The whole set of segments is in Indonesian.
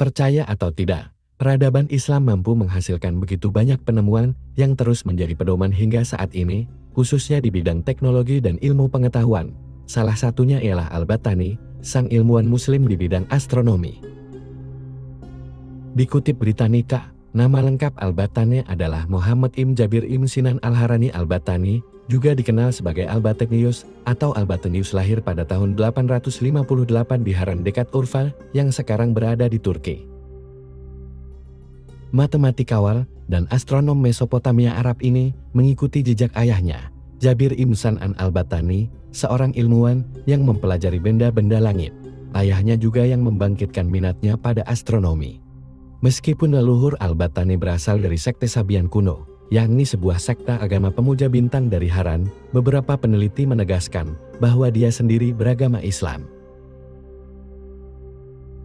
Percaya atau tidak, peradaban Islam mampu menghasilkan begitu banyak penemuan yang terus menjadi pedoman hingga saat ini, khususnya di bidang teknologi dan ilmu pengetahuan. Salah satunya ialah Al-Battani, sang ilmuwan muslim di bidang astronomi. Dikutip Britannica, nama lengkap Al-Battani adalah Muhammad Ibn Jabir Ibn Sinan Al-Harani Al-Battani, juga dikenal sebagai Al-Battanius atau Al-Battanius, lahir pada tahun 858 di Haran dekat Urfa yang sekarang berada di Turki. Matematikawan dan astronom Mesopotamia Arab ini mengikuti jejak ayahnya, Jabir Ibn Sinan Al-Battani, seorang ilmuwan yang mempelajari benda-benda langit. Ayahnya juga yang membangkitkan minatnya pada astronomi. Meskipun leluhur Al-Battani berasal dari sekte Sabian kuno, yakni sebuah sekte agama pemuja bintang dari Haran, beberapa peneliti menegaskan bahwa dia sendiri beragama Islam.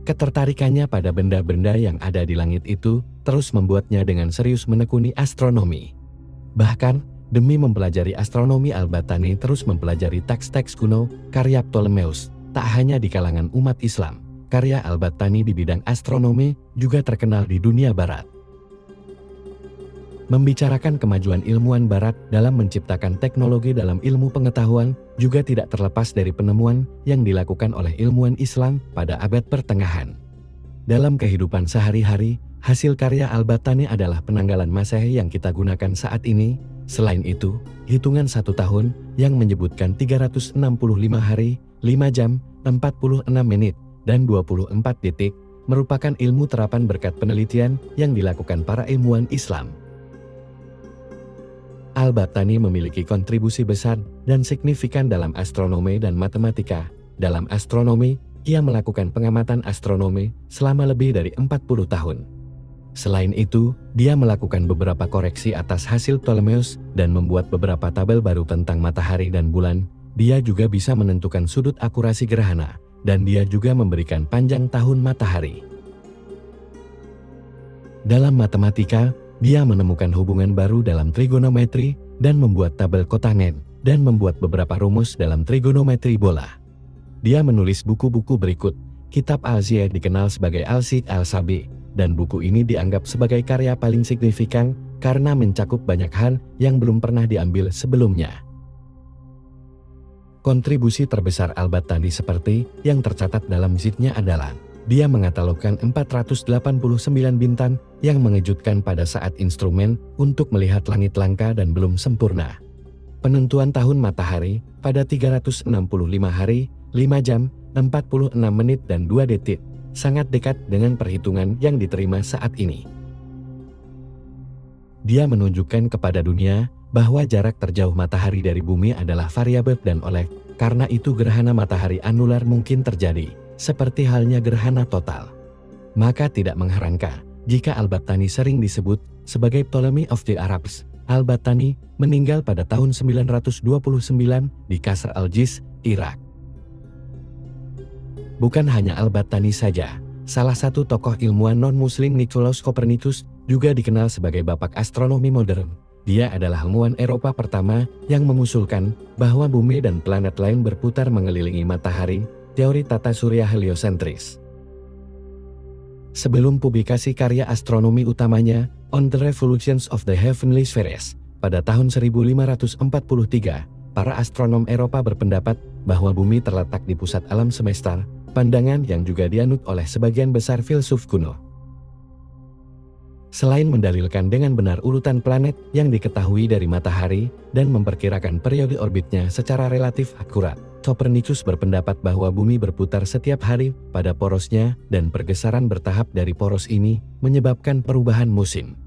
Ketertarikannya pada benda-benda yang ada di langit itu terus membuatnya dengan serius menekuni astronomi. Bahkan, demi mempelajari astronomi, Al-Battani terus mempelajari teks-teks kuno karya Ptolemeus. Tak hanya di kalangan umat Islam, karya Al-Battani di bidang astronomi juga terkenal di dunia barat. Membicarakan kemajuan ilmuwan barat dalam menciptakan teknologi dalam ilmu pengetahuan juga tidak terlepas dari penemuan yang dilakukan oleh ilmuwan Islam pada abad pertengahan. Dalam kehidupan sehari-hari, hasil karya Al-Battani adalah penanggalan Masehi yang kita gunakan saat ini. Selain itu, hitungan 1 tahun yang menyebutkan 365 hari, 5 jam, 46 menit, dan 24 detik merupakan ilmu terapan berkat penelitian yang dilakukan para ilmuwan Islam. Al-Battani memiliki kontribusi besar dan signifikan dalam astronomi dan matematika. Dalam astronomi, ia melakukan pengamatan astronomi selama lebih dari 40 tahun. Selain itu, dia melakukan beberapa koreksi atas hasil Ptolemeus dan membuat beberapa tabel baru tentang matahari dan bulan. Dia juga bisa menentukan sudut akurasi gerhana, dan dia juga memberikan panjang tahun matahari. Dalam matematika, dia menemukan hubungan baru dalam trigonometri dan membuat tabel kotangen dan membuat beberapa rumus dalam trigonometri bola. Dia menulis buku-buku berikut. Kitab Al-Ziyad dikenal sebagai Al-Sid Al-Sabi, dan buku ini dianggap sebagai karya paling signifikan karena mencakup banyak hal yang belum pernah diambil sebelumnya. Kontribusi terbesar Al-Battani seperti yang tercatat dalam Zidnya adalah dia mengatalogkan 489 bintang yang mengejutkan pada saat instrumen untuk melihat langit langka dan belum sempurna. Penentuan tahun matahari pada 365 hari, 5 jam, 46 menit dan 2 detik, sangat dekat dengan perhitungan yang diterima saat ini. Dia menunjukkan kepada dunia bahwa jarak terjauh matahari dari bumi adalah variabel dan oleh karena itu gerhana matahari anular mungkin terjadi, seperti halnya gerhana total. Maka tidak mengherankan jika Al-Battani sering disebut sebagai Ptolemy of the Arabs. Al-Battani meninggal pada tahun 929 di Qasr al-Jiz, Irak. Bukan hanya Al-Battani saja, salah satu tokoh ilmuwan non-muslim Nicolaus Copernicus juga dikenal sebagai bapak astronomi modern. Dia adalah ilmuwan Eropa pertama yang mengusulkan bahwa bumi dan planet lain berputar mengelilingi matahari, teori tata surya heliosentris. Sebelum publikasi karya astronomi utamanya, On the Revolutions of the Heavenly Spheres, pada tahun 1543, para astronom Eropa berpendapat bahwa bumi terletak di pusat alam semesta, pandangan yang juga dianut oleh sebagian besar filsuf kuno. Selain mendalilkan dengan benar urutan planet yang diketahui dari matahari dan memperkirakan periode orbitnya secara relatif akurat, Copernicus berpendapat bahwa bumi berputar setiap hari pada porosnya dan pergeseran bertahap dari poros ini menyebabkan perubahan musim.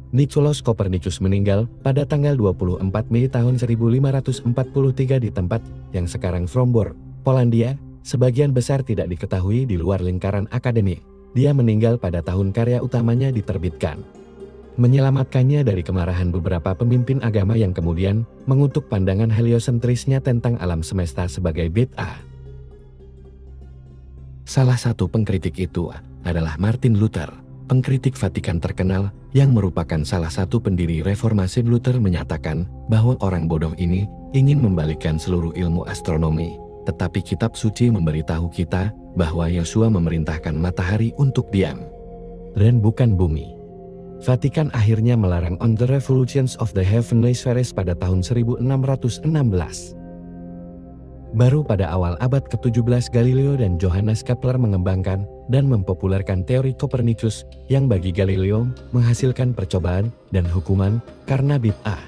Nicolaus Copernicus meninggal pada tanggal 24 Mei tahun 1543 di tempat yang sekarang Frombork, Polandia. Sebagian besar tidak diketahui di luar lingkaran akademik. Dia meninggal pada tahun karya utamanya diterbitkan, menyelamatkannya dari kemarahan beberapa pemimpin agama yang kemudian mengutuk pandangan heliosentrisnya tentang alam semesta sebagai bid'ah. Salah satu pengkritik itu adalah Martin Luther, pengkritik Vatikan terkenal yang merupakan salah satu pendiri reformasi. Luther menyatakan bahwa orang bodoh ini ingin membalikkan seluruh ilmu astronomi, Tetapi kitab suci memberitahu kita bahwa Yosua memerintahkan matahari untuk diam dan bukan bumi. Vatikan akhirnya melarang On the Revolutions of the Heavenly Spheres pada tahun 1616. Baru pada awal abad ke-17 Galileo dan Johannes Kepler mengembangkan dan mempopulerkan teori Copernicus yang bagi Galileo menghasilkan percobaan dan hukuman karena bid'ah.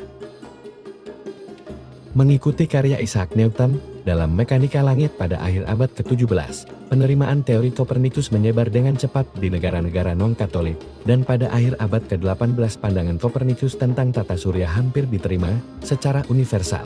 Mengikuti karya Isaac Newton dalam mekanika langit pada akhir abad ke-17, penerimaan teori Copernicus menyebar dengan cepat di negara-negara non-Katolik, dan pada akhir abad ke-18 pandangan Copernicus tentang tata surya hampir diterima secara universal.